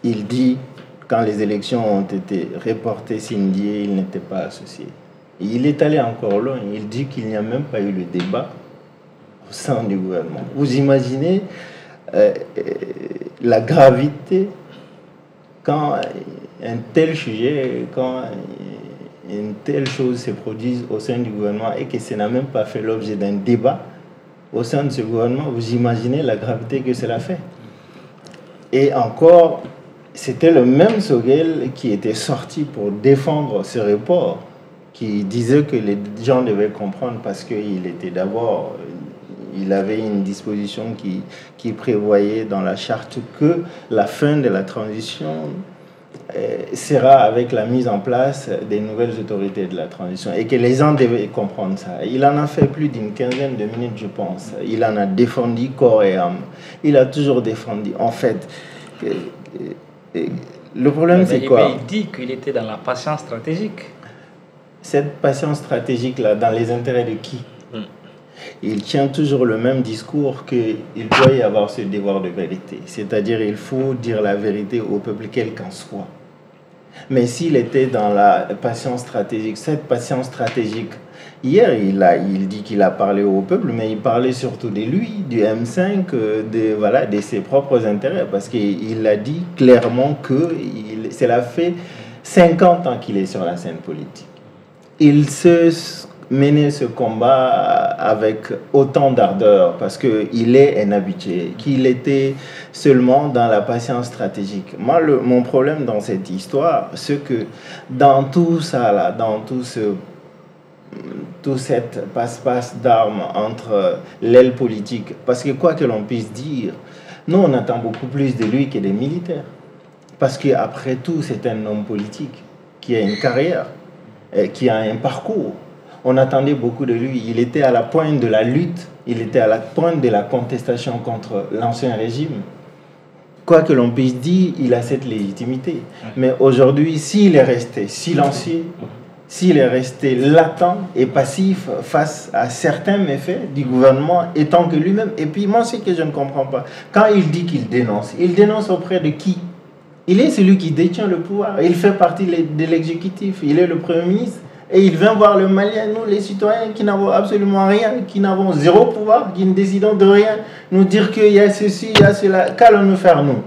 il dit, quand les élections ont été reportées, Sindié, il n'était pas associé. Et il est allé encore loin. Il dit qu'il n'y a même pas eu le débat au sein du gouvernement. Vous imaginez la gravité quand un tel sujet, quand une telle chose se produise au sein du gouvernement et que ça n'a même pas fait l'objet d'un débat au sein de ce gouvernement, vous imaginez la gravité que cela fait. Et encore, c'était le même Sogel qui était sorti pour défendre ce report, qui disait que les gens devaient comprendre parce qu'il était d'abord, il avait une disposition qui prévoyait dans la charte que la fin de la transition sera avec la mise en place des nouvelles autorités de la transition et que les gens devaient comprendre ça. Il en a fait plus d'une quinzaine de minutes, je pense. Il en a défendu corps et âme. Il a toujours défendu. En fait, le problème, c'est quoi? Il dit qu'il était dans la patience stratégique. Cette patience stratégique-là, dans les intérêts de qui? Il tient toujours le même discours qu'il doit y avoir ce devoir de vérité. C'est-à-dire il faut dire la vérité au peuple, quel qu'en soit. Mais s'il était dans la patience stratégique, cette patience stratégique, hier il dit qu'il a parlé au peuple, mais il parlait surtout de lui, du M5, de ses propres intérêts, parce qu'il a dit clairement que cela fait 50 ans qu'il est sur la scène politique. Il se mener ce combat avec autant d'ardeur parce qu'il est un habitué, qu'il était seulement dans la patience stratégique. Moi, mon problème dans cette histoire, c'est que dans tout ça, là, dans tout cette passe-passe d'armes entre l'aile politique, parce que quoi que l'on puisse dire, nous, on attend beaucoup plus de lui que des militaires. Parce qu'après tout, c'est un homme politique qui a une carrière, qui a un parcours. On attendait beaucoup de lui. Il était à la pointe de la lutte, il était à la pointe de la contestation contre l'ancien régime. Quoi que l'on puisse dire, il a cette légitimité. Mais aujourd'hui, s'il est resté silencieux, s'il est resté latent et passif face à certains méfaits du gouvernement, étant que lui-même... Et puis moi, ce que je ne comprends pas, quand il dit qu'il il dénonce auprès de qui? Il est celui qui détient le pouvoir. Il fait partie de l'exécutif. Il est le Premier ministre. Et il vient voir le Malien, nous les citoyens qui n'avons absolument rien, qui n'avons zéro pouvoir, qui ne décidons de rien, nous dire qu'il y a ceci, il y a cela, qu'allons-nous faire nous?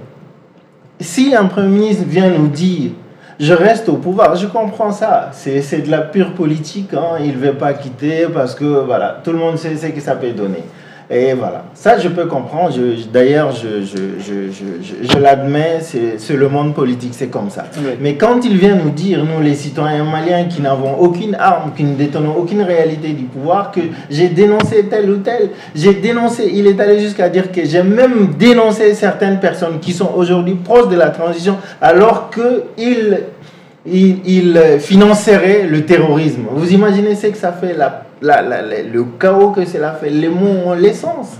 Si un Premier ministre vient nous dire, je reste au pouvoir, je comprends ça, c'est de la pure politique, hein, il ne veut pas quitter parce que voilà, tout le monde sait ce que ça peut donner. Et voilà, ça je peux comprendre, d'ailleurs je l'admets, c'est le monde politique, c'est comme ça. Oui. Mais quand il vient nous dire, nous les citoyens maliens qui n'avons aucune arme, qui ne détenons aucune réalité du pouvoir, que j'ai dénoncé tel ou tel, j'ai dénoncé, il est allé jusqu'à dire que j'ai même dénoncé certaines personnes qui sont aujourd'hui proches de la transition alors qu'il financerait le terrorisme. Vous imaginez ce que ça fait le chaos que cela fait, les mots ont l'essence.